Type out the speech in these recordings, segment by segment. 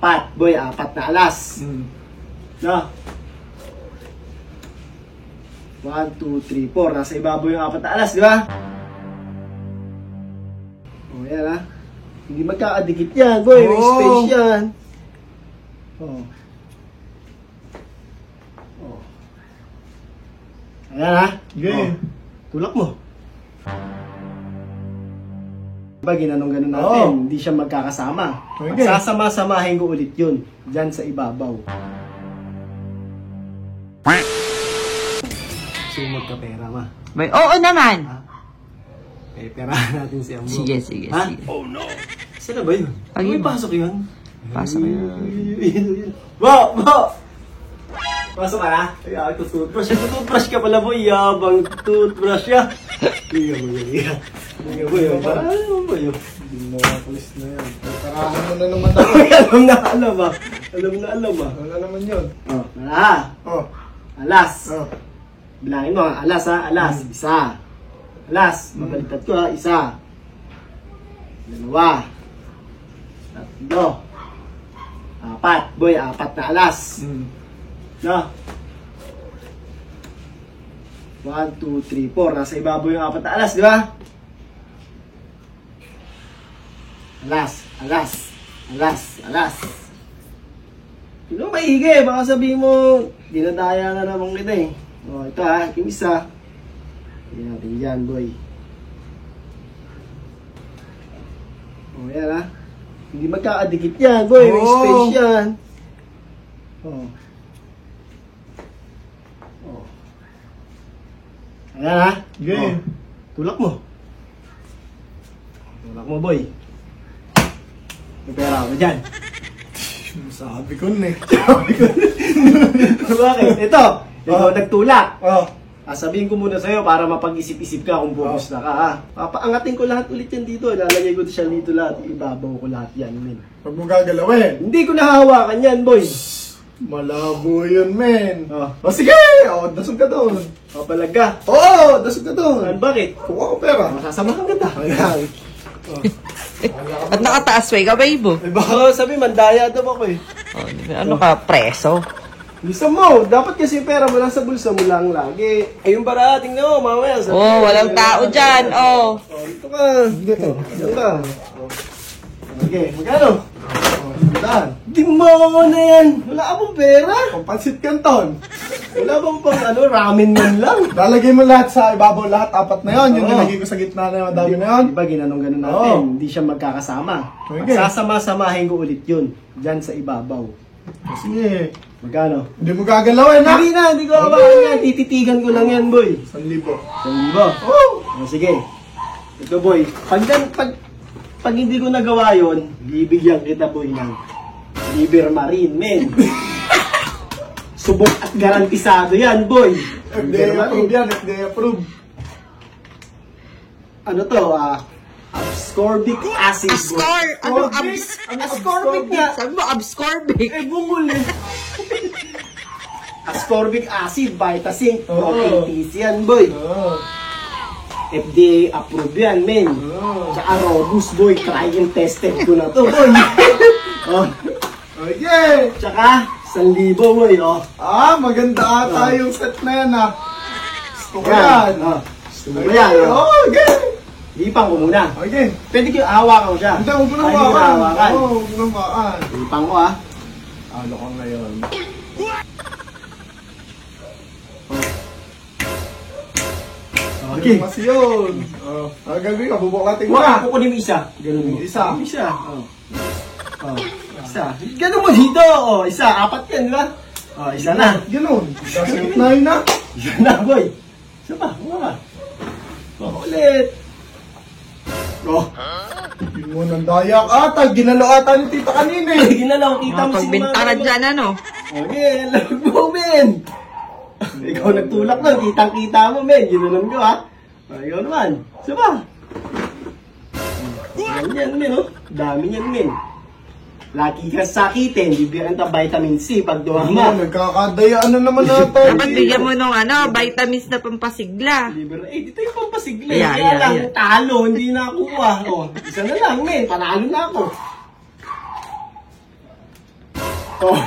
Apat. Boy, apat na alas. No? 1, 2, 3, 4. Nasa ibabaw yung apat na alas, di ba? O, yan ha. Hindi magkakadikit yan, boy. May space yan. O. O. Ayan ha. Okay. Tulak mo. Diba, ginanong-ganon natin. Hindi siya magkakasama. Okay. Sasama-samahin ko ulit yun. Diyan sa ibabaw. Gusto mo magkapera, ma? Bay, oo naman. Eh, perahan natin si Ambo. Sige, sige, Ha? sige. Oh no! Saan na ba yun? Ayun. May pasok yun? Pasok yun. Bo! Bo! Pasok ka na? Ay, ito toothbrush. Ito toothbrush ka pala, boy. Yabang toothbrush ya. Higa mo yun, higa. Higa mo yun. Ano ba yun? Hindi mo makapulis na yan. Tarahan mo na naman ako. Alam na alam ah. Alam na alam ah. Ano naman yun? Oh, nala. Oh. Alas. Oh. Bilangin mo ha. Alas ha. Alas. Isa. Alas. Mabaliktad ko ha. Isa. Dalawa. Tatlo. Apat. Boy, apat na alas. No? 1, 2, 3, 4. Nasa ibabaw yung apat na alas, di ba? Alas. Alas. Alas. Alas. Sino maigi? Baka sabihin mo, dinadaya na naman kita eh. O, ito ha. Yung isa. Hindi natin dyan, boy. O, yan ha. Hindi magkakadikit yan, boy. May space yan. O. O. Ayan ha. Okay. O. Tulak mo. Tulak mo, boy. May pera ako dyan. Sabi ko na eh. Bakit? Ito. Ikaw nagtulak. Oh. Sabihin ko muna sa'yo para mapag-isip-isip ka kung pupusta ka ha. Papaangatin ko lahat ulit yan dito. Lalagay ko siya dito lahat. Ibabaw ko lahat yan, men. Huwag mo gagalawin. Hindi ko nahawakan yan, boy. Malabo yun, men. Oh. O sige! O, dasog ka doon. Papalag ka. Oo, dasog ka doon. Bakit? Kuha ko pera. Masasamahan kita. Ayan. At nakataas pa ikaw, babe. Eh baka sabi, mandaya daw ako eh. Oh, ano ka, preso? Gusto mo, dapat kasi pera mo lang sa bulsa mo lang lagi. Eh yung para, tingnan mo, mamaya. Oh, walang tao dyan, oh. Dito ka. Dito ka. Okay, magkano? Saan? Di mo na yan. Wala ka pong pera. Pampansit Canton. Wala bang pang ramen man lang. Lalagay mo lahat sa ibabaw, lahat apat na yun. Yung nilagay ko sa gitna na yung madami na yun. Diba ginanong-ganon natin, hindi siya magkakasama. Okay. Sasama-samahin ko ulit yun. Diyan sa ibabaw. Sige. Magkano? Hindi mo gagalawin, ha? Hindi ko abakan yan. Tititigan ko lang yan, boy. 1,000. 1,000. Oh! Sige. Ito, boy. Pag hindi ko nagawa yun, bibigyan kita, boy, ng liver marine, men. Subok at garantisado yan, boy. FDA approve yan, FDA approve. Ano to, ascorbic acid. Ascor! Ano, Ascorbic nga. Sabi mo, abscorbic. Eh, bungol eh. Ascorbic acid, Vitasin, protein yan, boy. Oh. FDA approved yan, men. Tsaka robust, boy. Try and tested ko na to, boy. Oh. Okay. Tsaka, 1,000, boy, oh. Maganda ata yung set na yan, ha? Gusto ko Yan. yan. Oh. Gusto mo yan, oh. Oh, okay. Lipang ko muna. Okay. Pwede ko hawakan ko siya. Hindi, huwag mo na Hindi ko hawakan. hawakan. Oo, huwag mo na hawakan. Lipang ko, ah. Ano ka ngayon? Okay. Mas yun. Gagawin ka, bubuklatin mo Wala, na. kukunin mo isa. Ganun mo. Isa. Isa. Oh. Oh. Isa. Ganun mo dito. Oh, isa. Apat yan, di ba? Oh, isa na. Ganun. Kasi na yun na. Isa na, boy. Isa pa. Wala. Oh, ulit. Oh. Hindi mo nang dayak ata. Ginalo ata ni tita kanina eh. Ginalaw, kita mo si Pagbintana dyan, ano? Okay, alam mo, men. Ikaw nagtulak lang, kitang-kita mo, men. Ginalam ko, ha? Ikaw naman. Isa ba? Yan, men, oh. Dami yan, men. Lagi ka sakitin, bibigyan ka vitamin C pag duwag Ano, mo. nagkakadayaan na naman ata. Dapat bigyan mo nung vitamins na pampasigla. Libre. Eh, dito yung pampasigla. Yeah, Kaya yeah, lang, yeah. talo, hindi na nakuha. Oh, isa na lang, men. Panalo na ako. Oh.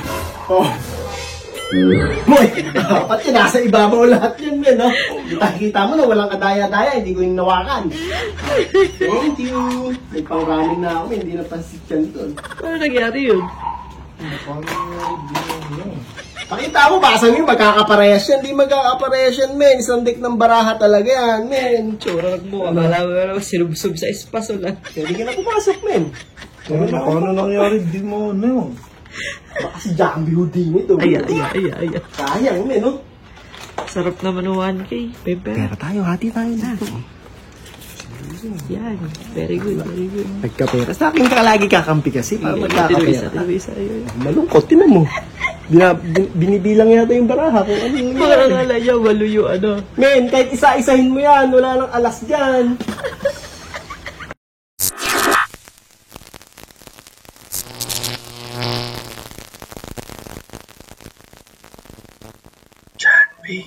Oh. Boy, dapat yun, nasa ibabaw lahat yun, men, no? Kita mo na, walang kadaya-daya, hindi ko yung nawakan. Thank you. May pang-ramen na ako, hindi na pansit yan doon. Ano nangyari yun? Pakita mo, basa mo, magkakaparehas yan. Hindi magkakaparehas yan, men. Isang deck ng baraha talaga yan, men. Tsura mo. Akala mo naman sinubsob sa espaso lang. Hindi ka na pumasok, men. Ano nangyari? Di mo ano yun. Baka si Jambi Houdini ito. Ay. Sayang, men, no? Sarap naman ng 1K. Pepe. Pera tayo, hati tayo dito. Yan. Very good. Nagkapera. Sa akin ka lagi kakampi kasi para magkakapera. Tinuisa. Malungkot, tinan mo. Binibilang yata yung baraha kung ano yung Parang ala niya, walo yung ano. Men, kahit isa-isahin mo yan, wala nang alas dyan. John B.